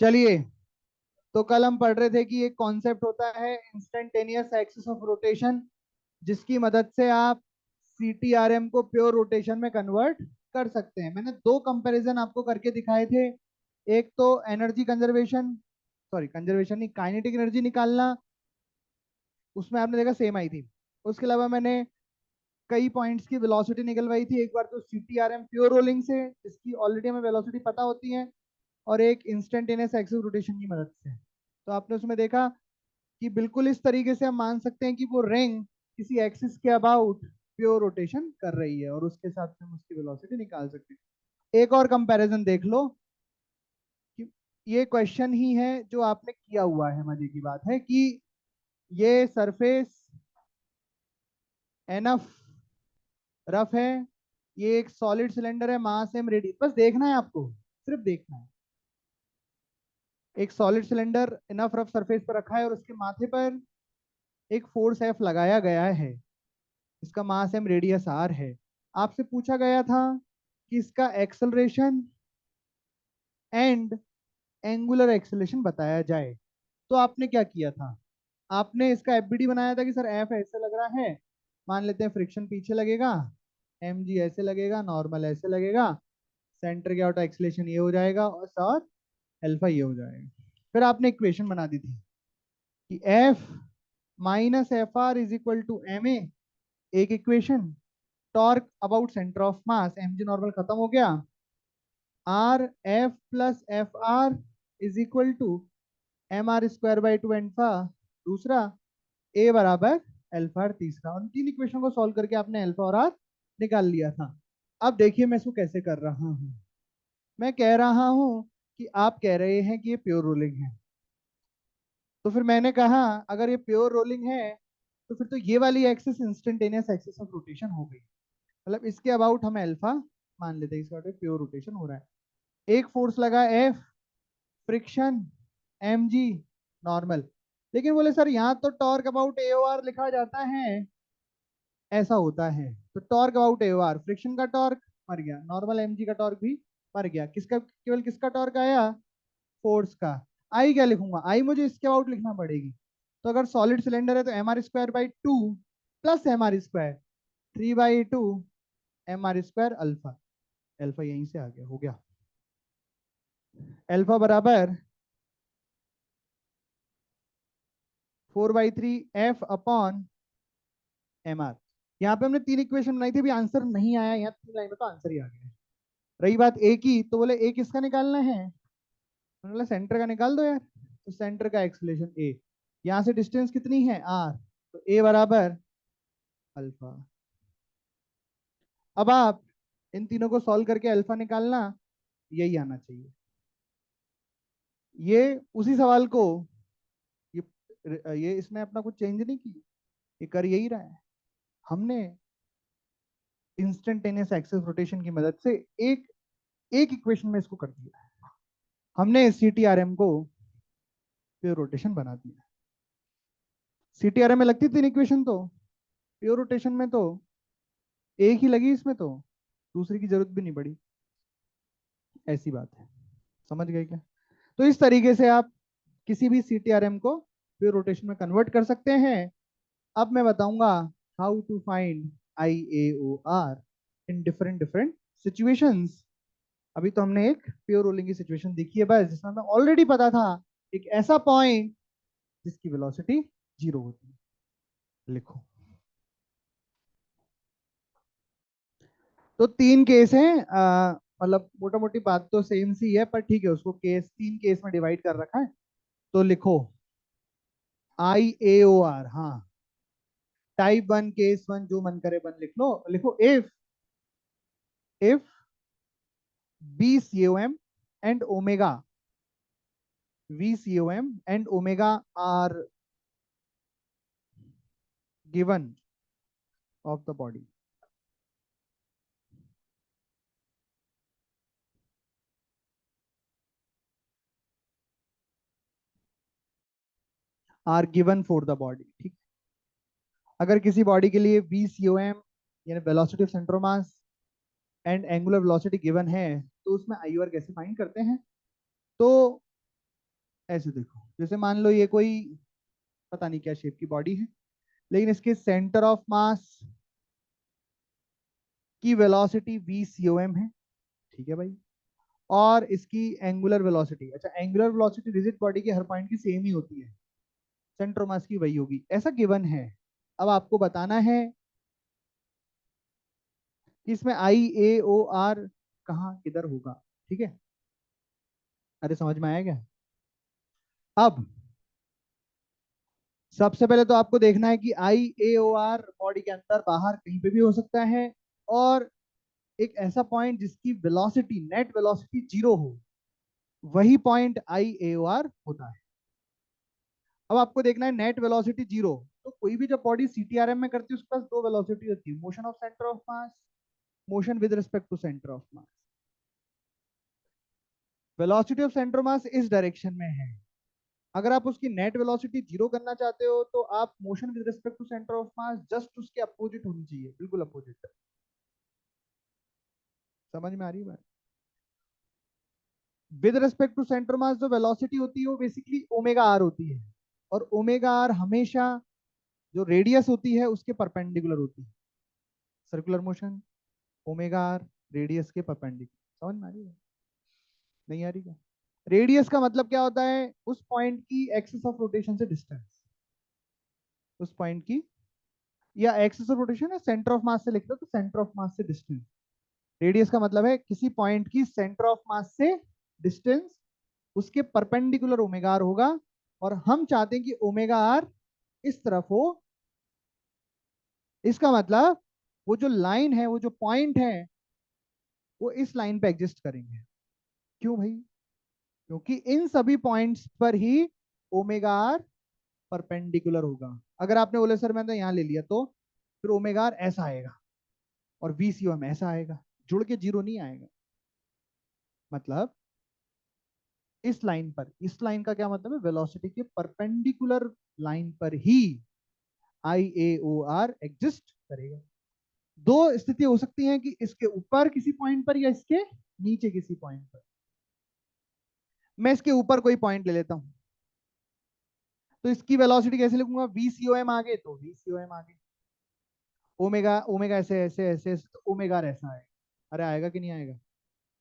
चलिए, तो कल हम पढ़ रहे थे कि एक कॉन्सेप्ट होता है इंस्टेंटेनियस एक्सिस ऑफ रोटेशन, जिसकी मदद से आप सीटीआरएम को प्योर रोटेशन में कन्वर्ट कर सकते हैं। मैंने दो कंपैरिजन आपको करके दिखाए थे। एक तो एनर्जी कंजर्वेशन, सॉरी कंजर्वेशन नहीं, काइनेटिक एनर्जी निकालना, उसमें आपने देखा सेम आई थी। उसके अलावा मैंने कई पॉइंट्स की वेलोसिटी निकलवाई थी। एक बार तो सीटीआरएम प्योर रोलिंग से, जिसकी ऑलरेडी हमें वेलोसिटी पता होती है, और एक इंस्टेंटेनियस एक्सिस रोटेशन की मदद से। तो आपने उसमें देखा कि बिल्कुल इस तरीके से हम मान सकते हैं कि वो रिंग किसी एक्सिस के अबाउट प्योर रोटेशन कर रही है, और उसके साथ हम उसकी वेलोसिटी निकाल सकते हैं। एक और कंपैरिजन देख लो कि ये क्वेश्चन ही है जो आपने किया हुआ है। मजे की बात है कि ये सरफेस एनफ रफ है, ये एक सॉलिड सिलेंडर है, मास एम रेडियस, बस देखना है आपको, सिर्फ देखना है। एक solid cylinder enough rough surface पर रखा है और उसके माथे पर एक फोर्स एफ लगाया गया है। इसका मास एम रेडियस आर है। आपसे पूछा गया था कि इसका एक्सेलरेशन एंड एंगुलर एक्सेलरेशन बताया जाए। तो आपने क्या किया था? आपने इसका एफबीडी बनाया था कि सर एफ ऐसे लग रहा है, मान लेते हैं फ्रिक्शन पीछे लगेगा, एम जी ऐसे लगेगा, नॉर्मल ऐसे लगेगा, सेंटर के आउट एक्सेलरेशन ये हो जाएगा और साथ अल्फा ये हो जाएगा। फिर आपने इक्वेशन बना दी थी कि F minus F R is equal to M A, एक इक्वेशन। Torque about centre of mass, M ji normal खत्म हो गया, R F plus F R is equal to M are square by two alpha दूसरा, A बराबर alpha are तीसरा। उन तीन इक्वेशन को सॉल्व करके आपने एल्फा और आर निकाल लिया था। अब देखिए मैं इसको कैसे कर रहा हूँ। मैं कह रहा हूँ कि आप कह रहे हैं कि ये प्योर रोलिंग है, तो फिर मैंने कहा अगर ये प्योर रोलिंग है तो फिर तो ये वाली axis instantaneous axis of rotation हो गई। मतलब इसके अबाउट हमें अल्फा मान लेते हैं, इसके अबाउट प्योर रोटेशन हो रहा है। एक फोर्स लगा एफ, फ्रिक्शन एम जी, नॉर्मल। लेकिन बोले सर यहाँ तो torque about A O R लिखा जाता है, ऐसा होता है। तो torque about A O R, friction का टॉर्क मर गया, नॉर्मल एम जी का टॉर्क भी मर गया, किसका केवल किसका टॉर्क आया? फोर्स का। आई क्या लिखूंगा? आई मुझे इसके अबाउट लिखना पड़ेगी। तो अगर सॉलिड सिलेंडर है तो m are square by two plus m are square, 3/2 m are square alpha. Alpha यहीं से आ गया, हो गया। अल्फा बराबर 4/3 एफ अपॉन एम आर। यहाँ पे हमने तीन इक्वेशन बनाई थी, अभी आंसर नहीं आया, यहाँ तीन लाइन में तो आंसर ही आ गया है। रही बात ए की, तो बोले ए किसका निकालना है? मैंने बोला सेंटर का निकाल दो यार। तो सेंटर का एक्सलेशन ए, यहाँ से डिस्टेंस कितनी है? आर, तो ए बराबर अल्फा। अब आप इन तीनों को सॉल्व करके अल्फा निकालना, यही आना चाहिए। ये उसी सवाल को, ये इसमें अपना कुछ चेंज नहीं की, ये कर यही रहा है। हमने इंस्टेंटेनियस एक्सिस रोटेशन की मदद से एक एक इक्वेशन में इसको कर दिया है। हमने सीटीआरएम को प्योर रोटेशन बना दिया। सीटीआरएम में लगती तीन इक्वेशन, तो प्योर रोटेशन में तो एक ही लगी, इसमें तो दूसरी की जरूरत भी नहीं पड़ी। ऐसी बात है, समझ गए क्या? तो इस तरीके से आप किसी भी सीटीआरएम को प्योर रोटेशन में कन्वर्ट कर सकते हैं। अब मैं बताऊंगा how to find I A O R in different different situations. अभी तो हमने एक प्योर रोलिंग की सिचुएशन देखी है बस, जिसमें हमें ऑलरेडी पता था एक ऐसा पॉइंट जिसकी वेलोसिटी जीरो होती है। लिखो। तो तीन केस हैं, मतलब मोटा मोटी बात तो सेम सी है, पर ठीक है, उसको केस तीन केस में डिवाइड कर रखा है। तो लिखो आई ए ओ आर, हाँ। टाइप वन, केस वन, जो मन करे बन लिख लो। लिखो if B C O M and omega, V C O M and omega are given of the body. Are given for the body, ठीक। अगर किसी बॉडी के लिए VCOM यानी velocity of centre of mass and angular velocity given है, तो उसमें I R कैसे फाइंड करते हैं? तो ऐसे देखो, जैसे मान लो ये कोई पता नहीं क्या शेप की बॉडी है, लेकिन इसके सेंटर ऑफ मास की वेलोसिटी v com है, ठीक है भाई। और इसकी एंगुलर वेलोसिटी, अच्छा एंगुलर वेलोसिटी रिजिड बॉडी के हर पॉइंट की सेम ही होती है, सेंटर मास की वही होगी, ऐसा गिवन है। अब आपको बताना है कि इसमें आई ए ओ आर कहाँ किधर होगा, ठीक है। अरे समझ में आया क्या? अब सबसे पहले तो आपको देखना है कि आई ए ओ आर बॉडी के अंदर बाहर कहीं पे भी हो सकता है, और एक ऐसा पॉइंट जिसकी वेलोसिटी नेट वेलोसिटी जीरो हो, वही point I A O are होता है। अब आपको देखना है नेट वेलोसिटी जीरो, तो कोई भी जब बॉडी सीटीआरएम में करती है उसके पास दो वेलोसिटी होती है, motion of centre of mass, motion with respect to centre of mass. Velocity of centre mass इस डायरेक्शन में है, अगर आप उसकी नेट वेलोसिटी जीरो करना चाहते हो तो आप motion with respect to centre of mass just उसके अपोजिट होनी चाहिए, बिल्कुल अपोजिट। समझ में आ रही है बात? With respect to centre mass जो वेलोसिटी होती है वो बेसिकली ओमेगा आर होती है, और ओमेगा आर हमेशा जो रेडियस होती है उसके परपेंडिकुलर होती है। Circular motion omega r radius के परपेंडिकुलर। समझ में आ रही है? नहीं आ रही क्या? रेडियस का मतलब क्या होता है? उस पॉइंट की एक्सिस ऑफ रोटेशन से डिस्टेंस, उस पॉइंट की, या एक्सिस ऑफ रोटेशन है सेंटर ऑफ मास से लिख दो तो सेंटर ऑफ मास से डिस्टेंस। रेडियस का मतलब है किसी पॉइंट की सेंटर ऑफ मास से डिस्टेंस, उसके परपेंडिकुलर ओमेगा आर होगा, और हम चाहते हैं कि ओमेगा आर इस तरफ हो। इसका मतलब वो जो लाइन है, वो जो पॉइंट है, वो इस लाइन पे एग्जिस्ट करेंगे। क्यों भाई? क्योंकि इन सभी पॉइंट्स पर ही ओमेगा आर परपेंडिकुलर होगा। अगर आपने बोले सर मैंने तो यहाँ ले लिया, तो फिर ओमेगा आर ऐसा आएगा और VCOM ऐसा आएगा, जुड़ के जीरो नहीं आएगा। मतलब इस लाइन पर, इस लाइन का क्या मतलब है? वेलोसिटी के परपेंडिकुलर लाइन पर ही IAOR एग्जिस्ट करेगा। दो स्थिति हो सकती हैं कि इसके ऊपर किसी पॉइंट पर या इसके नीचे किसी पॉइंट पर। मैं इसके ऊपर कोई पॉइंट ले लेता हूं, तो इसकी वेलोसिटी कैसे लिखूंगा? VCOM आगे तो VCOM आगे, ओमेगा ओमेगा ऐसे ऐसे ऐसे, ऐसे तो ओमेगा ऐसा आएगा। अरे आएगा कि नहीं आएगा?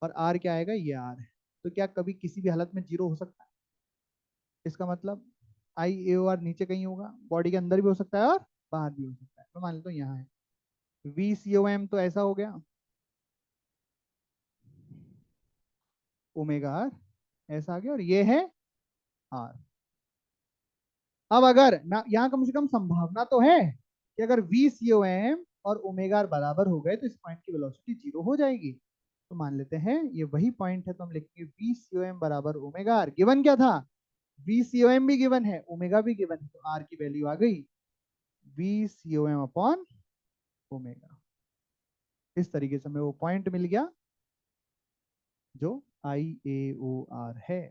और आर क्या आएगा? ये आर है। तो क्या कभी किसी भी हालत में जीरो हो सकता है? इसका मतलब IAOR नीचे कहीं होगा, बॉडी के अंदर भी हो सकता है और बाहर भी हो सकता है। तो मान लेता हूँ यहाँ है, VCOM तो ऐसा हो गया, ओमेगा आर ऐसा आ गया, और ये है आर। अब अगर ना, यहाँ कम से कम संभावना तो है कि अगर VCOM और ओमेगा आर बराबर हो गए तो इस पॉइंट की वेलोसिटी जीरो हो जाएगी। तो मान लेते हैं ये वही पॉइंट है, तो हम लिखेंगे VCOM बराबर ओमेगा आर। गिवन क्या था? VCOM भी गिवन है, ओमेगा भी गिवन है, तो आर की वैल्यू आ गई VCOM अपॉन ओमेगा। इस तरीके से हमें वो पॉइंट मिल गया जो IAOR है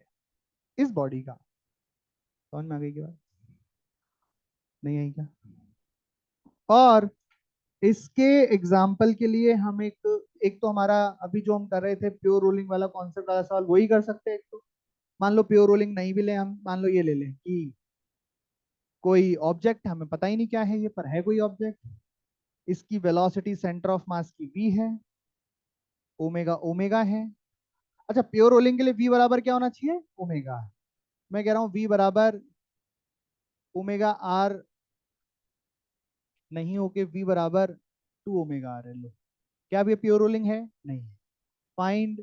इस बॉडी का। समझ में आ गई क्या बात? नहीं आई क्या? और इसके एग्जाम्पल के लिए हम एक एक तो हमारा अभी जो हम कर रहे थे प्योर रोलिंग वाला कॉन्सेप्ट वाला सवाल वही कर सकते हैं। एक तो मान लो प्योर रोलिंग नहीं भी ले, हम मान लो ये ले लें कि कोई ऑब्जेक्ट, हमें पता ही नहीं क्या है ये, पर है कोई ऑब्जेक्ट, इसकी वेलोसिटी सेंटर ऑफ मास की v है, ओमेगा ओमेगा है। अच्छा प्योर रोलिंग के लिए v बराबर क्या होना चाहिए? ओमेगा। मैं कह रहा हूँ v बराबर ओमेगा आर नहीं होके v बराबर 2 ओमेगा आर है। लो, क्या अब ये प्योर रोलिंग है? नहीं। फाइंड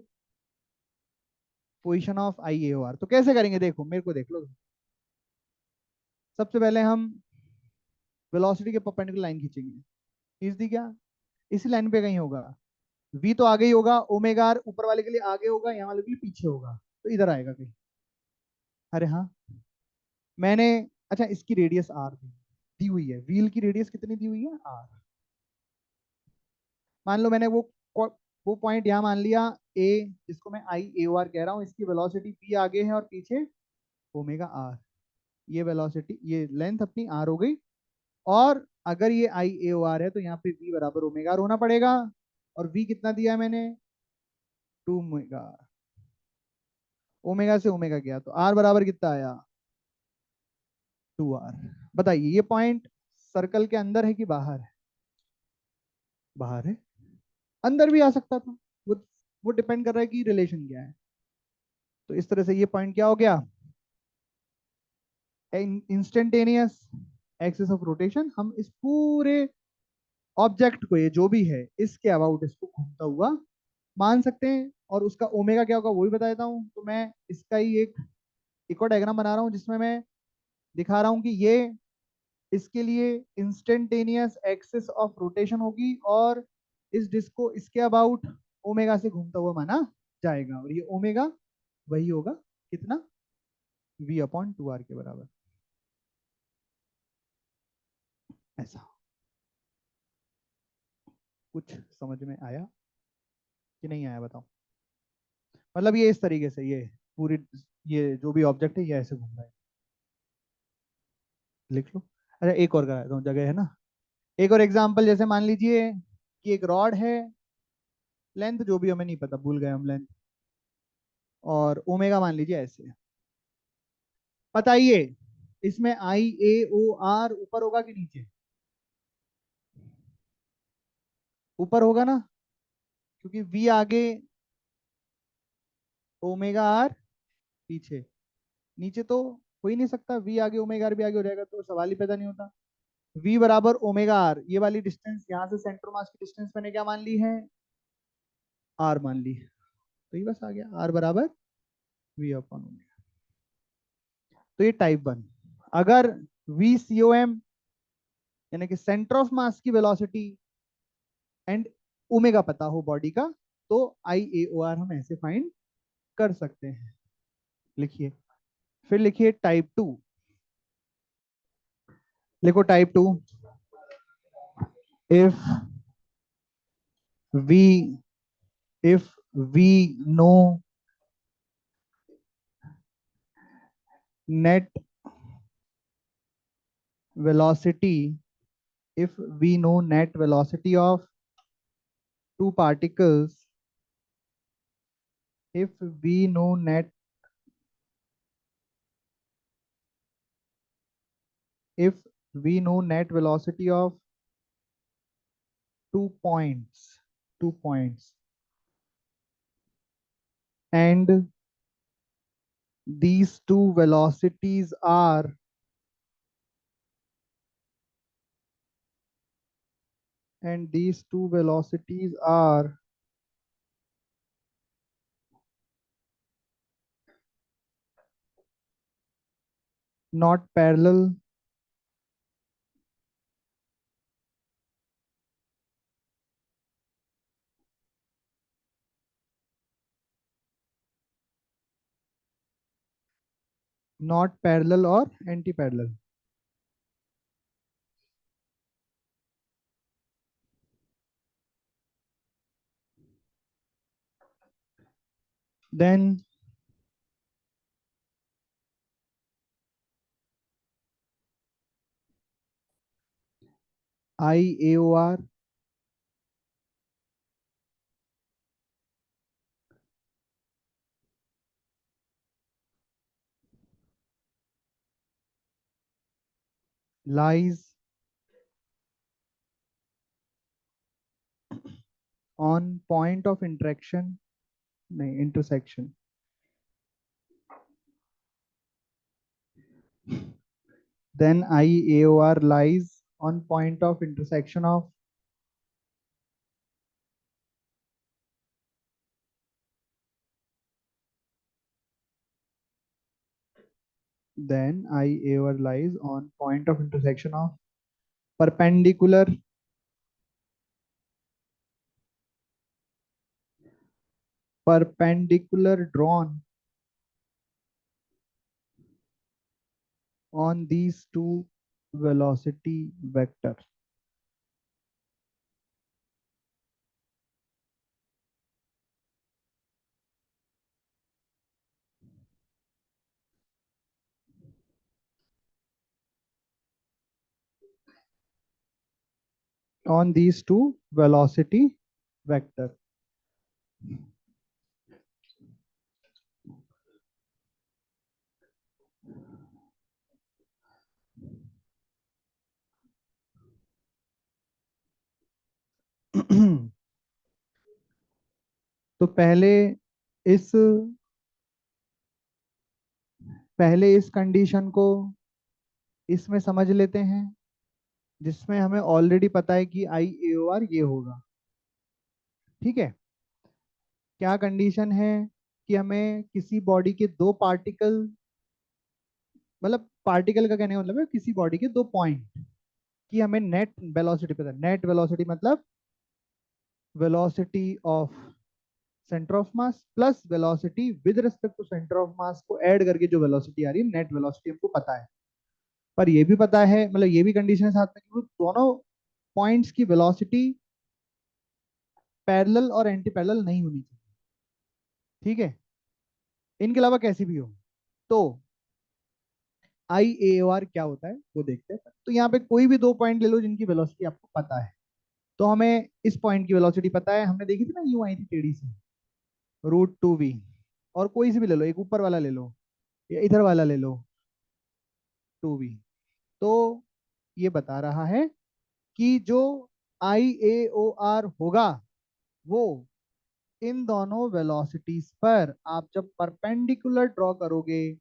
पोजिशन ऑफ IAOR, तो कैसे करेंगे? देखो मेरे को देख लो। सबसे पहले हम वेलोसिटी के परपेंडिकुलर लाइन खींचेंगे। दी क्या? इसी लाइन पे कहीं होगा, v तो आगे ही होगा, ओमेगा आर ऊपर वाले के लिए आगे होगा, यहाँ वाले के लिए पीछे होगा, तो इधर आएगा कहीं। अरे हाँ, मैंने, अच्छा इसकी रेडियस आर दी हुई है, व्हील की रेडियस कितनी दी हुई है? आर। मान लो मैंने वो पॉइंट यहाँ मान लिया ए, जिसको मैं IAOR कह रहा हूँ, इसकी वेलोसिटी p आगे है और पीछे ओमेगा आर। ये वेलोसिटी, ये लेंथ अपनी आर हो गई, और अगर ये IAOR है तो यहाँ पे v बराबर ओमेगा आर होना पड़ेगा। और v कितना दिया है मैंने? 2 ओमेगा। ओमेगा से ओमेगा गया तो आर बराबर कितना आया, 2r। बताइए ये पॉइंट सर्कल के अंदर है कि बाहर है, बाहर है। अंदर भी आ सकता था, वो वो डिपेंड कर रहा है कि रिलेशन क्या है। तो इस तरह से ये पॉइंट क्या हो गया, इंस्टेंटेनियस एक्सिस ऑफ रोटेशन। हम इस पूरे ऑब्जेक्ट को, ये जो भी है, इसके अबाउट इसको घूमता हुआ मान सकते हैं। और उसका ओमेगा क्या होगा वो भी बता देता हूँ। तो मैं इसका ही एक और डायग्राम बना रहा हूँ जिसमें मैं दिखा रहा हूँ कि ये इसके लिए इंस्टेंटेनियस एक्सिस ऑफ रोटेशन होगी और इस डिस्क को इसके अबाउट ओमेगा से घूमता हुआ माना जाएगा। और ये ओमेगा वही होगा कितना, v/2r के बराबर। ऐसा कुछ समझ में आया कि नहीं आया बताओ। मतलब ये इस तरीके से, ये पूरी, ये जो भी ऑब्जेक्ट है ये ऐसे घूम रहा है। लिख लो। अच्छा एक और करा दो, जगह है ना। एक और एग्जांपल, जैसे मान लीजिए कि एक रॉड है, लेंथ जो भी हमें नहीं पता, भूल गए हम लेंथ, और ओमेगा मान लीजिए ऐसे। बताइए इसमें आई ए ओ आर ऊपर होगा कि नीचे, ऊपर होगा ना, क्योंकि वी आगे, ओमेगा आर पीछे। नीचे तो हो ही नहीं सकता, वी आगे ओमेगा आर भी आगे हो जाएगा तो सवाल ही पैदा नहीं होता। वी बराबर ओमेगा आर, ये वाली डिस्टेंस यहाँ से सेंटर मास की डिस्टेंस मैंने क्या मान ली है, आर मान ली। तो ये बस आ गया आर बराबर v/ओमेगा। तो ये टाइप 1। अगर वी सी ओ एम यानी कि सेंटर ऑफ मास की वेलोसिटी एंड ओमेगा पता हो बॉडी का, तो आई ए ओ आर हम ऐसे फाइंड कर सकते हैं। लिखिए, फिर लिखिए टाइप 2। लिखो type 2। If we if we know net velocity, if we know net velocity of two particles, if we know net, if we know net velocity of two points, two points, and these two velocities are, and these two velocities are not parallel, not parallel or anti-parallel, then IAOR lies on point of interaction, nahin, intersection. Then IAOR lies on point of intersection of, then IAOR lies on point of intersection of perpendicular, perpendicular drawn on these two velocity vectors. On these two velocity vector. तो इस पहले इस condition को इसमें समझ लेते हैं, जिसमें हमें ऑलरेडी पता है कि आई ए ओ आर ये होगा। ठीक है। क्या कंडीशन है कि हमें किसी बॉडी के दो पार्टिकल, मतलब पार्टिकल का कहने का मतलब है किसी बॉडी के दो पॉइंट की हमें नेट वेलोसिटी पता है। नेट वेलोसिटी मतलब velocity of centre of mass plus velocity with respect to centre of mass को ऐड करके जो वेलोसिटी आ रही है, नेट वेलोसिटी हमको पता है। पर ये भी पता है, मतलब ये भी कंडीशन है साथ में कि वो दोनों पॉइंट्स की वेलोसिटी पैरेलल और एंटी पैरेलल नहीं होनी चाहिए। ठीक है। इनके अलावा कैसी भी हो। तो आई ए ओ आर क्या होता है वो देखते हैं। तो यहाँ पे कोई भी दो पॉइंट ले लो जिनकी वेलोसिटी आपको पता है। तो हमें इस पॉइंट की वेलोसिटी पता है, हमने देखी थी ना, यूं आई थी टेढ़ी सी, √2v। और कोई सी भी ले लो, एक ऊपर वाला ले लो या इधर वाला ले लो, 2v। तो ये बता रहा है कि जो आई ए ओ आर होगा वो इन दोनों वेलोसिटीज पर आप जब परपेंडिकुलर ड्रॉ करोगे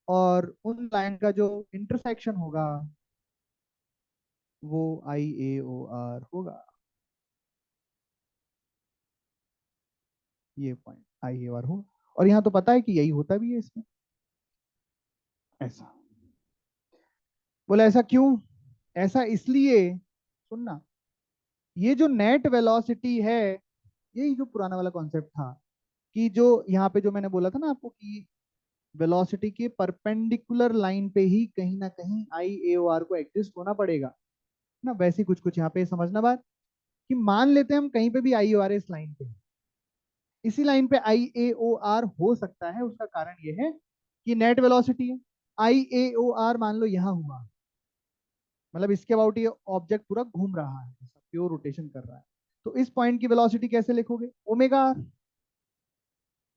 और उन लाइन का जो इंटरसेक्शन होगा वो आई ए ओ आर होगा। ये point I A O are होगा। और यहाँ तो पता है कि यही होता भी है इसमें। ऐसा बोला, ऐसा क्यों? ऐसा इसलिए, सुनना, ये जो नेट वेलोसिटी है, यही जो पुराना वाला कॉन्सेप्ट था कि जो यहाँ पे जो मैंने बोला था ना आपको कि वेलोसिटी के परपेंडिकुलर लाइन पे ही कहीं ना कहीं आई ए ओ आर को एग्जिस्ट होना पड़ेगा ना। वैसे ही कुछ कुछ यहाँ पे समझना बात, कि मान लेते हैं हम कहीं पे भी आई ओ आर इस लाइन पे, इसी लाइन पे आई ए ओ आर हो सकता है। उसका कारण ये है कि नेट वेलोसिटी है। आई ए ओ आर मान लो यहाँ हुआ, मतलब इसके अबाउट ये ऑब्जेक्ट पूरा घूम रहा है, प्योर रोटेशन कर रहा है। तो इस पॉइंट की वेलोसिटी कैसे लिखोगे? Omega r.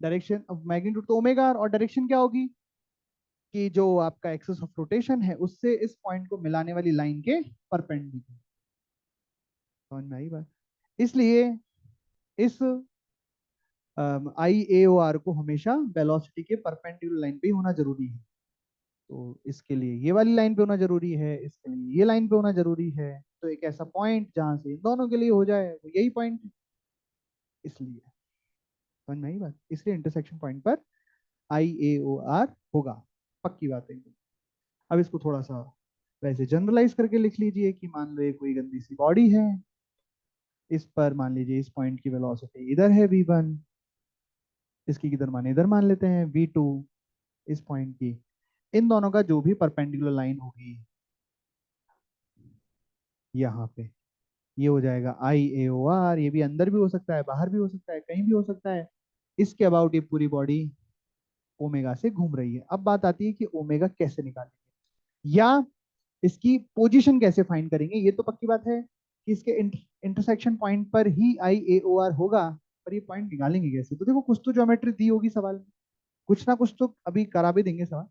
Direction of magnitude तो ओमेगा आर, और डायरेक्शन क्या होगी कि जो आपका एक्सिस ऑफ रोटेशन है उससे इस पॉइंट को मिलाने वाली लाइन के परपेंडिकुलर। समझ में आई बात? इसलिए इस आई ए ओ आर को हमेशा वेलोसिटी के परपेंडिकुलर लाइन पे ही होना जरूरी है। तो इसके लिए ये वाली लाइन पे होना जरूरी है, इसके लिए ये लाइन पे होना जरूरी है। तो एक ऐसा पॉइंट जहां से इन दोनों के लिए हो जाए वो यही पॉइंट है। इसलिए समझ में आई बात? इसलिए इंटरसेक्शन पॉइंट पर आई ए ओ आर होगा। पक्की बात है एकदम। अब इसको थोड़ा सा वैसे जनरलाइज करके लिख लीजिए कि मान लो ये कोई गंदी सी बॉडी है, इस पर मान लीजिए इस पॉइंट की वेलोसिटी इधर है v1, इसकी किधर मान इधर मान लेते हैं v2, इस पॉइंट की इन दोनों का जो भी परपेंडिकुलर लाइन होगी यहाँ पे, ये हो जाएगा आई ए ओ आर। ये भी अंदर भी हो सकता है, बाहर भी हो सकता है, कहीं भी हो सकता है। इसके अबाउट ये पूरी बॉडी ओमेगा से घूम रही है। अब बात आती है कि ओमेगा कैसे निकालेंगे या इसकी पोजीशन कैसे फाइंड करेंगे। ये तो पक्की बात है कि इसके इंटरसेक्शन पॉइंट पर ही आई ए ओ आर होगा। पर ये पॉइंट निकालेंगे कैसे? तो देखो, कुछ तो ज्योमेट्री दी होगी सवाल में, कुछ ना कुछ तो अभी करा भी देंगे सवाल।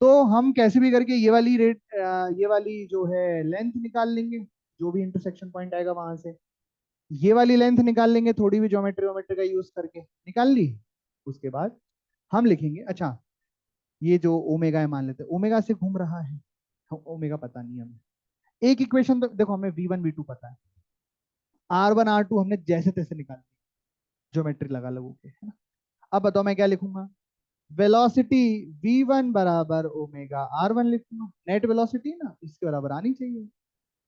तो हम कैसे भी करके ये वाली जो है लेंथ निकाल लेंगे, जो भी इंटरसेक्शन पॉइंट आएगा वहां से ये वाली लेंथ निकाल लेंगे, थोड़ी भी ज्योमेट्री वोमेट्री का यूज करके निकाल ली। उसके बाद हम लिखेंगे, अच्छा ये जो ओमेगा है, मान लेते हैं ओमेगा से घूम रहा है, ओमेगा पता नहीं हमें। एक इक्वेशन तो देखो, हमें v1 v2 पता है, r1 r2 हमने जैसे तैसे निकाल ली ज्योमेट्री लगा लगू के, है ना। अब बताओ मैं क्या लिखूंगा? वेलोसिटी v1 बराबर ओमेगा r1 लिखूंगा। नेट वेलोसिटी ना इसके बराबर आनी चाहिए।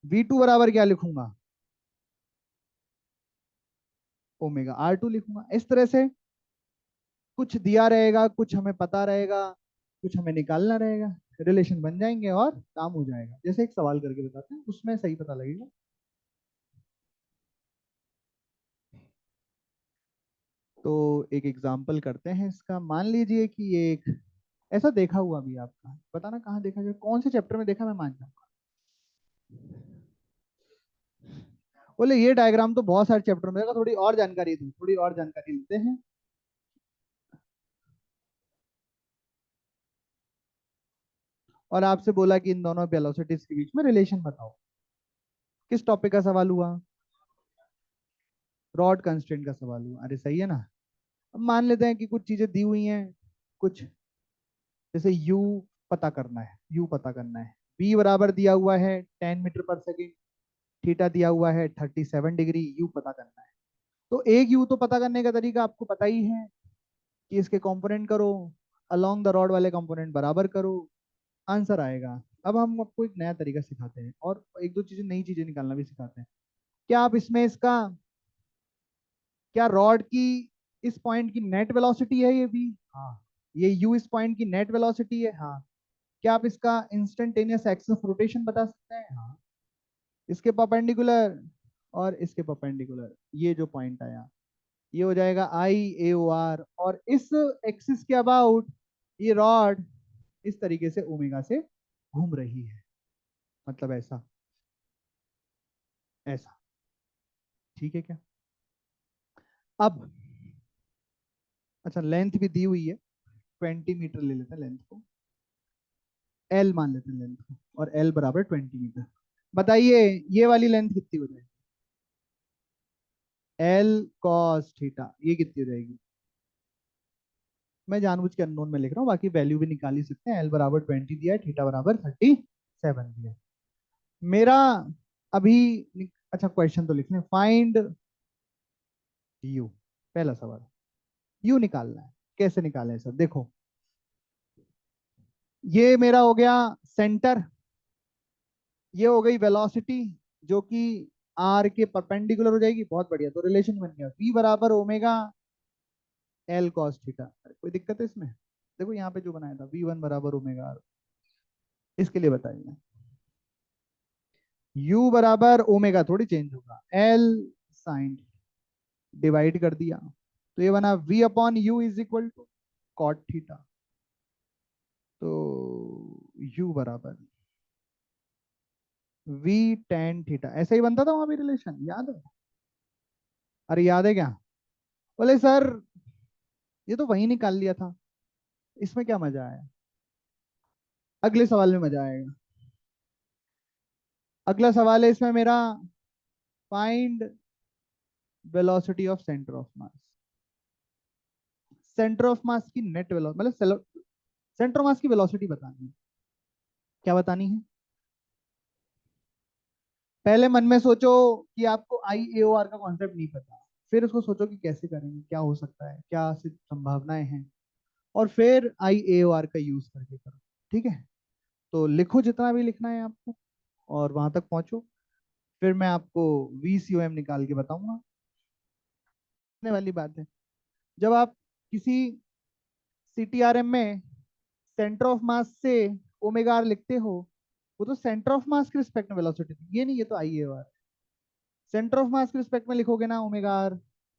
v2 बराबर क्या लिखूंगा? ओमेगा r2 लिखूंगा। इस तरह से कुछ दिया रहेगा, कुछ हमें पता रहेगा, कुछ हमें निकालना रहेगा, रिलेशन बन जाएंगे और काम हो जाएगा। जैसे एक सवाल करके बताते हैं, उसमें सही पता लगेगा। तो एक एग्जाम्पल करते हैं इसका। मान लीजिए कि ये एक ऐसा देखा हुआ भी, आपका बताना कहाँ देखा जाए, कौन से चैप्टर में देखा, मैं मान जाऊंगा। बोले ये डायग्राम तो बहुत सारे चैप्टर में देखा, थोड़ी और जानकारी दूं, थोड़ी और जानकारी लेते हैं। और आपसे बोला कि इन दोनों वेलोसिटीज के बीच में रिलेशन बताओ। किस टॉपिक का सवाल हुआ? रॉड कंस्ट्रेंट का सवाल हुआ। अरे सही है ना। अब मान लेते हैं कि कुछ चीजें दी हुई हैं, कुछ जैसे u पता करना है, u पता करना है, v बराबर दिया हुआ है 10 मीटर पर सेकेंड, थीटा दिया हुआ है 37 डिग्री, u पता करना है। तो एक u तो पता करने का तरीका आपको पता ही है कि इसके कंपोनेंट करो, अलोंग द रॉड वाले कंपोनेंट बराबर करो, आंसर आएगा। अब हम आपको एक नया तरीका सिखाते हैं और एक दो चीजें, नई चीजें निकालना भी सिखाते हैं। क्या आप इसमें इसका, क्या रॉड की इस पॉइंट की नेट वेलोसिटी है ये v? हाँ। ये u इस पॉइंट की नेट वेलोसिटी है? हाँ। क्या आप इसका इंस्टेंटेनियस एक्सिस ऑफ रोटेशन बता सकते हैं? हाँ। इसके परपेंडिकुलर और इसके परपेंडिकुलर, ये जो पॉइंट आया ये हो जाएगा आई ए ओ आर, और इस एक्सिस के अबाउट ये रॉड इस तरीके से ओमेगा से घूम रही है, मतलब ऐसा, ऐसा। ठीक है क्या? अब अच्छा, लेंथ भी दी हुई है, 20 मीटर ले लेते हैं लेंथ को, एल मान लेते हैं लेंथ को, और एल बराबर 20 मीटर। बताइए ये वाली लेंथ कितनी हो जाएगी? एल कॉस थीटा, ये कितनी हो जाएगी? मैं जानबूझ के अननोन में लिख रहा हूँ, बाकी वैल्यू भी निकाल ही सकते हैं। एल बराबर 20 दिया है, थीटा बराबर 37 दिया है मेरा। अभी अच्छा, क्वेश्चन तो लिख लें। फाइंड यू, पहला सवाल, यू निकालना है। कैसे निकालें सर? देखो, ये मेरा हो गया सेंटर, ये हो गई वेलोसिटी जो कि आर के परपेंडिकुलर हो जाएगी। बहुत बढ़िया, तो रिलेशन बन गया v बराबर ओमेगा एल कॉस थीटा। कोई दिक्कत है इसमें? देखो यहाँ पे जो बनाया था v1 बराबर ओमेगा आर, इसके लिए बताइए। u बराबर ओमेगा थोड़ी चेंज होगा, एल साइन, डिवाइड कर दिया, तो ये बना v upon u is equal to cot theta. तो u बराबर v टेन थीटा, ऐसा ही बनता था वहां भी रिलेशन, याद है? अरे याद है क्या? बोले सर ये तो वही निकाल लिया था, इसमें क्या मजा आया? अगले सवाल में मजा आएगा। अगला सवाल है इसमें मेरा, find velocity of centre of mass. Centre of मास की नेट वेलोसिटी, मतलब सेंटर ऑफ मास की वेलोसिटी बतानी है। क्या बतानी है? पहले मन में सोचो कि आपको आई ए ओ आर का कॉन्सेप्ट नहीं पता, फिर उसको सोचो कि कैसे करेंगे, क्या हो सकता है, क्या संभावनाएं हैं, और फिर आई ए ओ आर का यूज करके करो। ठीक है? तो लिखो जितना भी लिखना है आपको, और वहां तक पहुंचो, फिर मैं आपको वी सी ओ एम निकाल के बताऊंगा। वाली बात है, जब आप किसी सीटीआरएम में सेंटर ऑफ मास से ओमेगा आर लिखते हो, वो तो सेंटर ऑफ मास के रिस्पेक्ट में वेलोसिटी थी, ये नहीं, ये तो आई है आर। सेंटर ऑफ मास के रिस्पेक्ट में लिखोगे ना ओमेगा आर,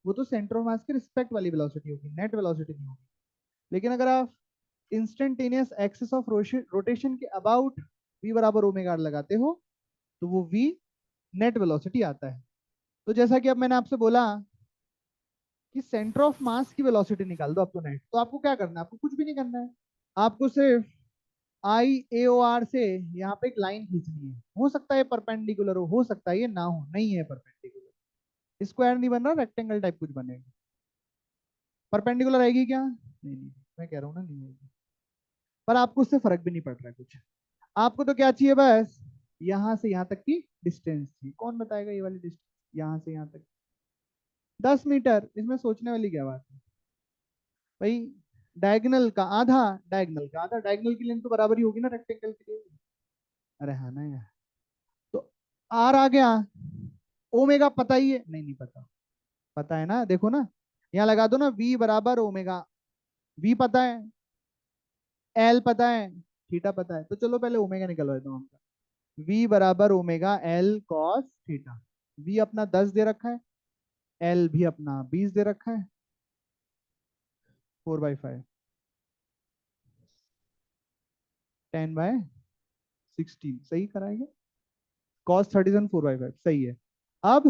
वो तो सेंटर ऑफ मास के रिस्पेक्ट वाली वेलोसिटी होगी, नेट वेलोसिटी नहीं होगी। लेकिन अगर आप इंस्टेंटेनियस एक्सिस ऑफ रोटेशन के अबाउट v बराबर ओमेगा आर लगाते हो, तो वो v नेट वेलोसिटी आता है। तो जैसा कि अब मैंने आपसे बोला कि सेंटर ऑफ मास की वेलोसिटी निकाल दो आपको नेट, तो आपको क्या करना है? आपको कुछ भी नहीं करना है, आपको सिर्फ आई ए ओ आर से यहाँ पे एक लाइन खींचनी है। हो सकता है परपेंडिकुलर हो सकता है ये ना हो, नहीं है परपेंडिकुलर, स्क्वायर नहीं बन रहा, रेक्टेंगल टाइप कुछ बनेगा। परपेंडिकुलर आएगी क्या? नहीं नहीं, मैं कह रहा हूँ ना, नहीं आएगी। पर आपको उससे फर्क भी नहीं पड़ रहा है कुछ, आपको तो क्या चाहिए बस, यहाँ से यहाँ तक की डिस्टेंस चाहिए। कौन बताएगा ये वाली डिस्टेंस यहाँ से यहाँ तक? 10 मीटर, इसमें सोचने वाली क्या बात है भाई? डायगनल का आधा, डायगनल का आधा, डायगनल की लेंथ तो बराबर ही होगी ना रेक्टेंगल के लिए। अरे हाँ ना यार। तो आर आ गया, ओमेगा पता ही है? नहीं नहीं पता, पता है ना, देखो ना, यहाँ लगा दो ना, वी बराबर ओमेगा, वी पता है, एल पता है, थीटा पता है, तो चलो पहले ओमेगा निकलवा देता हूँ हमका। वी बराबर omega l cos theta. V अपना 10 दे रखा है, एल भी अपना 20 दे रखा है, 4/5, 10/16, सही कराएंगे। कॉस 37 4/5 सही है। अब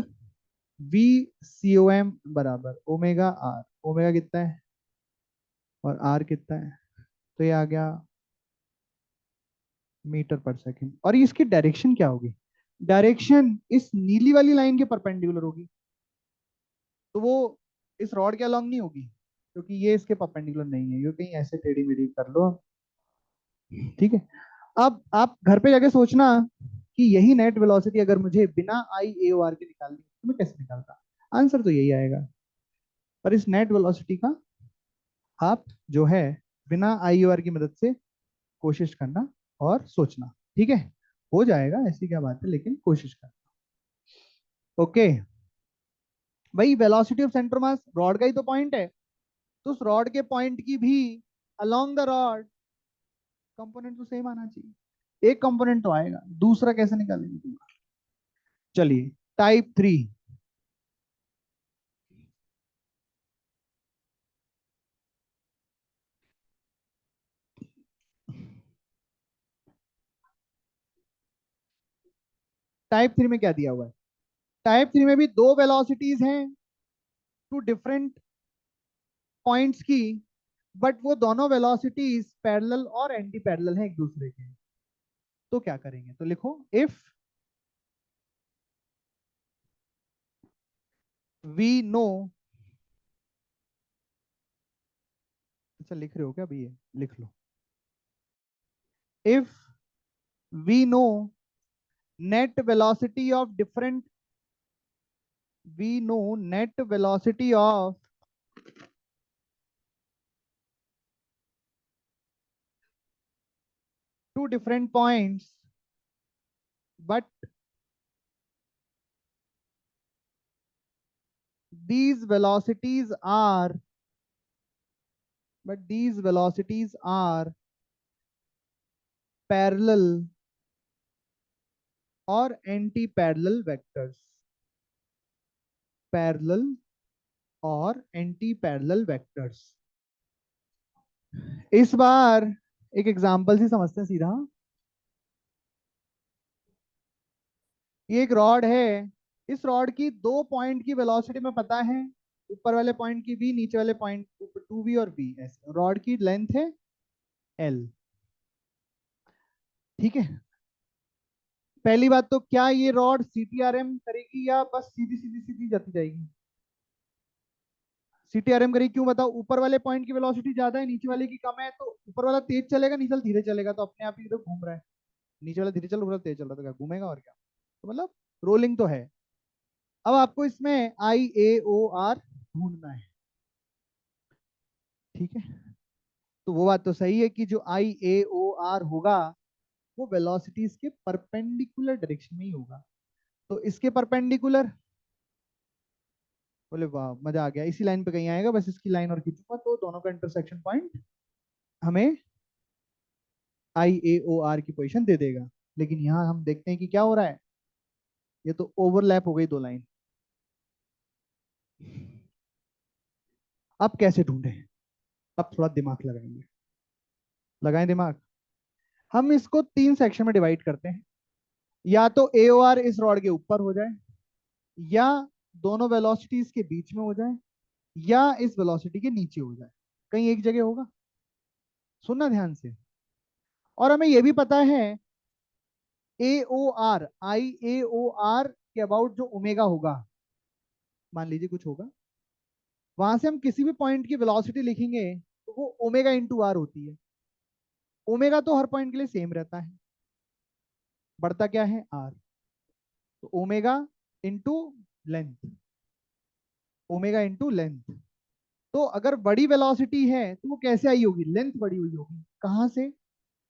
वी सी ओ एम बराबर ओमेगा आर, ओमेगा कितना है और आर कितना है, तो ये आ गया मीटर पर सेकंड। और इसकी डायरेक्शन क्या होगी? डायरेक्शन इस नीली वाली लाइन के परपेंडिकुलर होगी, तो वो इस रॉड के अलॉन्ग नहीं होगी, क्योंकि ये इसके परपेंडिकुलर नहीं है, ये कहीं ऐसे टेढ़ी मेढ़ी कर लो। ठीक है। अब आप घर पे जाके सोचना कि यही नेट वेलोसिटी अगर मुझे बिना आई ए ओ आर के निकालनी है, तो मैं कैसे निकालता? आंसर तो यही आएगा। पर इस नेट वेलोसिटी का आप जो है बिना आई ओ आर की मदद से कोशिश करना और सोचना। ठीक है, हो जाएगा, ऐसी क्या बात है, लेकिन कोशिश करना। ओके भाई, velocity of centre mass rod का ही तो पॉइंट है, तो उस रॉड के पॉइंट की भी अलोंग द रॉड कंपोनेंट तो सेम आना चाहिए। एक कंपोनेंट तो आएगा, दूसरा कैसे निकालेंगे तुम? चलिए, टाइप 3। टाइप 3 में क्या दिया हुआ है? टाइप 3 में भी दो वेलोसिटीज हैं टू डिफरेंट पॉइंट्स की, बट वो दोनों वेलोसिटीज पैरेलल और एंटी पैरेलल हैं एक दूसरे के। तो क्या करेंगे? तो लिखो, इफ वी नो, अच्छा लिख रहे हो क्या अभी? ये लिख लो, if we know net velocity of different, we know net velocity of two different points, but these velocities are, parallel और एंटी पैरेलल वेक्टर्स, पैरेलल और एंटी पैरेलल वेक्टर्स। इस बार एक एग्जांपल से समझते हैं सीधा। ये एक रॉड है, इस रॉड की दो पॉइंट की वेलोसिटी में पता है, ऊपर वाले पॉइंट की v, नीचे वाले पॉइंट टू वी और v। ऐसे रॉड की लेंथ है l। ठीक है, पहली बात तो क्या ये रॉड सीटीआरएम करेगी या बस सीधी सीधी सीधी जाती जाएगी? सीटीआरएम करेगी, क्यों बताओ? ऊपर वाले पॉइंट की वेलोसिटी ज्यादा है, नीचे वाले की कम है, तो ऊपर वाला तेज चलेगा, नीचे वाला धीरे चलेगा, तो अपने आप ही इधर घूम रहा है। नीचे वाला धीरे चल, ऊपर वाला तेज चल रहा है, तो क्या घूमेगा और क्या? तो मतलब रोलिंग तो है। अब आपको इसमें आई ए ओ आर ढूंढना है। ठीक है, तो वो बात तो सही है कि जो आई ए ओ आर होगा वो वेलोसिटीज के परपेंडिकुलर डायरेक्शन में ही होगा। तो इसके परपेंडिकुलर, बोले वाह मजा आ गया, इसी लाइन पे कहीं आएगा, बस इसकी लाइन और खींचूंगा तो दोनों का इंटरसेक्शन पॉइंट हमें आई ए ओ आर की पोजीशन दे देगा। लेकिन यहाँ हम देखते हैं कि क्या हो रहा है, ये तो ओवरलैप हो गई दो लाइन। अब कैसे ढूंढे? अब थोड़ा दिमाग लगाएंगे, लगाएं दिमाग। हम इसको तीन सेक्शन में डिवाइड करते हैं, या तो ए ओ आर इस रॉड के ऊपर हो जाए, या दोनों वेलोसिटीज के बीच में हो जाए, या इस वेलोसिटी के नीचे हो जाए, कहीं एक जगह होगा। सुनना ध्यान से। और हमें यह भी पता है ए O are, I A O are के अबाउट जो ओमेगा होगा, मान लीजिए कुछ होगा, वहां से हम किसी भी पॉइंट की वेलोसिटी लिखेंगे तो वो ओमेगा इंटू आर होती है। ओमेगा तो हर पॉइंट के लिए सेम रहता है, बढ़ता क्या है? आर। तो omega into length, omega into length. तो अगर बड़ी वेलोसिटी है तो वो कैसे आई होगी? लेंथ बड़ी हुई होगी। कहां से?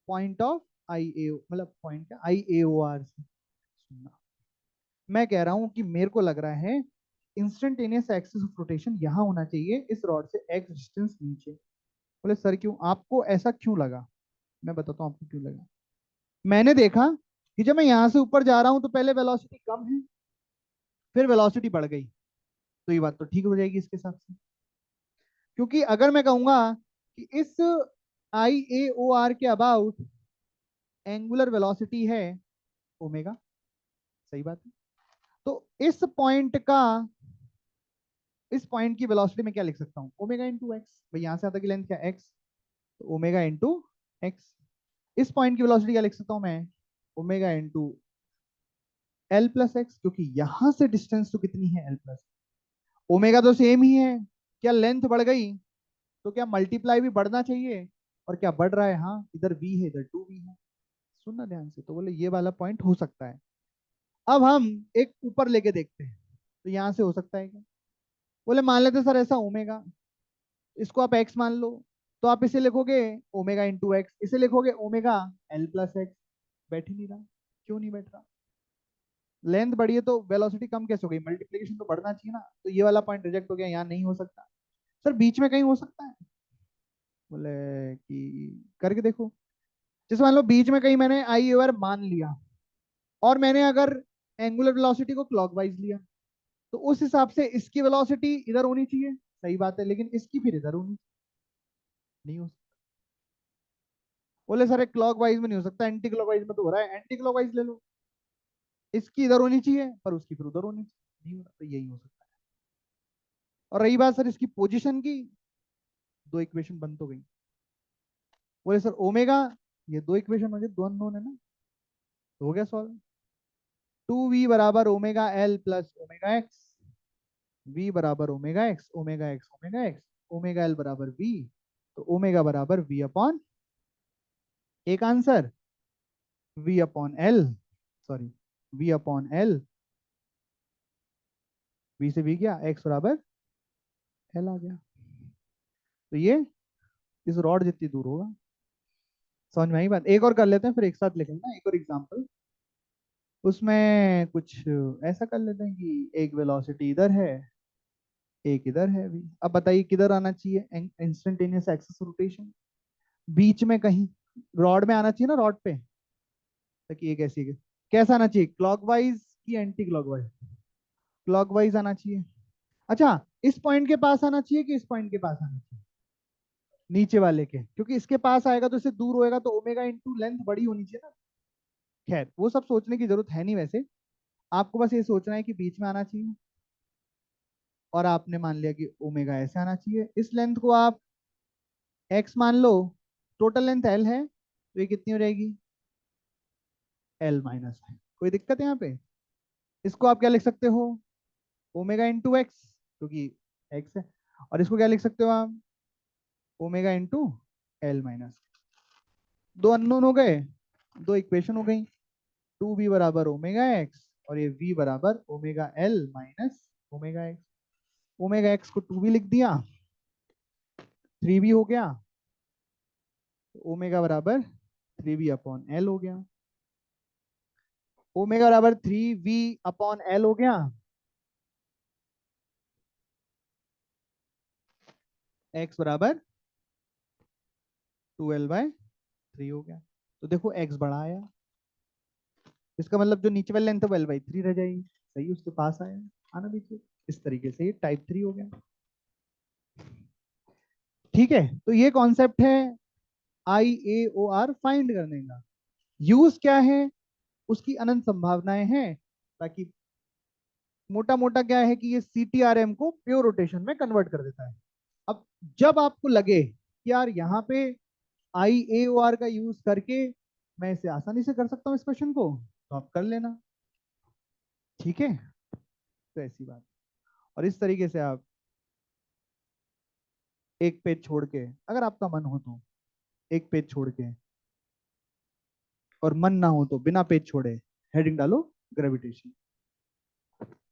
पॉइंट ऑफ आई ए, मतलब पॉइंट क्या, आई ए ओ आर से। सुनना, मैं कह रहा हूं कि मेरे को लग रहा है इंस्टेंटेनियस एक्सिस ऑफ रोटेशन यहां होना चाहिए, इस रॉड से एक्स डिस्टेंस नीचे। बोले सर क्यों, आपको ऐसा क्यों लगा? मैं बताता हूँ आपको क्यों लगा। मैंने देखा कि जब मैं यहां से ऊपर जा रहा हूं तो पहले वेलोसिटी कम है, फिर वेलोसिटी बढ़ गई, तो ये बात तो ठीक हो जाएगी इसके साथ से। क्योंकि अगर मैं कहूंगा कि इस आई ए ओ आर के अबाउट एंगुलर वेलोसिटी है ओमेगा, सही बात है, तो इस पॉइंट की वेलोसिटी में क्या लिख सकता हूँ? Omega into x. भाई यहां से आता की लेंथ क्या? एक्स, तो ओमेगा इंटू एक्स। इस पॉइंट की वेलोसिटी क्या लिख सकता हूं मैं, omega into L plus x, क्योंकि यहां से डिस्टेंस तो कितनी है एल प्लस, ओमेगा तो सेम ही है, क्या लेंथ बढ़ गई, तो क्या मल्टीप्लाई भी बढ़ना चाहिए, और क्या बढ़ रहा है, हाँ इधर v है इधर 2v है। सुनना ध्यान से, तो बोले ये वाला पॉइंट हो सकता है। अब हम एक ऊपर लेके देखते हैं, तो यहां से हो सकता है क्या, बोले मान लेते सर ऐसा ओमेगा, इसको आप x मान लो, तो आप इसे लिखोगे ओमेगा इंटू एक्स, इसे लिखोगे ओमेगा एल प्लस एक्स। बैठ ही नहीं रहा, क्यों नहीं बैठ रहा, लेंथ बढ़ी है तो वेलोसिटी कम कैसे हो गई, मल्टीप्लिकेशन तो बढ़ना चाहिए ना, तो ये वाला पॉइंट रिजेक्ट हो गया, यहाँ नहीं हो सकता। सर बीच में कहीं हो सकता है, बोले कि करके देखो, जैसे मान लो बीच में कहीं मैंने आई ओवर मान लिया, और मैंने अगर एंगुलर वेलोसिटी को क्लॉकवाइज लिया, तो उस हिसाब से इसकी वेलोसिटी इधर होनी चाहिए, सही बात है, लेकिन इसकी फिर इधर होनी नहीं हो सकता। बोले सर क्लॉकवाइज में नहीं हो सकता, एंटी क्लॉकवाइज में तो हो रहा है, एंटी क्लॉकवाइज ले लो, इसकी इधर होनी चाहिए पर उसकी फिर उधर होनी चाहिए, नहीं हो रहा, तो यही हो सकता है। और रही बात सर इसकी पोजीशन की, दो इक्वेशन बन तो गई, बोले सर ओमेगा, ये दो इक्वेशन हो गए, दो अननोन है ना, तो हो गया सॉल्व। 2v बराबर omega L plus omega x, v बराबर omega x omega x omega x, omega L बराबर v, तो ओमेगा बराबर v अपॉन, एक answer v upon L, sorry v upon L, v से v गया, x बराबर L आ गया, तो ये इस रॉड जितनी दूर होगा। समझ में आई बात, एक और कर लेते हैं फिर एक साथ लिखेंगे ना, एक और एग्जांपल, उसमें कुछ ऐसा कर लेते हैं कि एक वेलोसिटी इधर है, एक इधर है भी, अब बताइए किधर आना चाहिए इंस्टेंटेनियस एक्सिस रोटेशन, बीच में कहीं रॉड में आना चाहिए ना, रॉड पे, ताकि एक ऐसी कैसा आना चाहिए, क्लॉकवाइज की एंटी क्लॉकवाइज, क्लॉकवाइज आना चाहिए। अच्छा, इस पॉइंट के पास आना चाहिए कि इस पॉइंट के पास आना चाहिए, नीचे वाले के, क्योंकि इसके पास आएगा तो इससे दूर होएगा, तो ओमेगा इंटू लेंथ बड़ी होनी चाहिए ना। खैर वो सब सोचने की जरूरत है नहीं वैसे, आपको बस ये सोचना है कि बीच में आना चाहिए, और आपने मान लिया कि ओमेगा ऐसे आना चाहिए, इस लेंथ को आप एक्स मान लो, टोटल लेंथ एल है, तो ये कितनी हो जाएगी, एल माइनस है, कोई दिक्कत है यहाँ पे, इसको आप क्या लिख सकते हो, ओमेगा इंटू एक्स, क्योंकि एक्स है, और इसको क्या लिख सकते हो आप, ओमेगा इंटू एल माइनस, दो अननोन हो गए, दो इक्वेशन हो गई, 2v बराबर ओमेगा एक्स, और ये v बराबर omega L minus omega x, omega x को 2v लिख दिया, 3v हो गया, ओमेगा बराबर 3v अपॉन एल हो गया, ओमेगा बराबर 3v अपॉन एल हो गया, एक्स बराबर 2l/3 हो गया, तो देखो x बड़ा आया, इसका मतलब जो नीचे वाली लेंथ है वो l/3 रह जाएगी, सही उसके पास आया, आना दीजिए, इस तरीके से ये टाइप 3 हो गया। ठीक है, तो ये कॉन्सेप्ट है IAOR फाइंड करने का, यूज क्या है, उसकी अनंत संभावनाएं हैं, ताकि मोटा मोटा क्या है कि ये CTRM को प्योर रोटेशन में कन्वर्ट कर देता है। अब जब आपको लगे कि यार यहाँ पे IAOR का यूज करके मैं इसे आसानी से कर सकता हूँ इस क्वेश्चन को, तो आप कर लेना, ठीक है, तो ऐसी बात, और इस तरीके से आप एक पेज छोड़ के, अगर आपका मन हो तो एक पेज छोड़ के, और मन ना हो तो बिना पेज छोड़े हेडिंग डालो ग्रेविटेशन।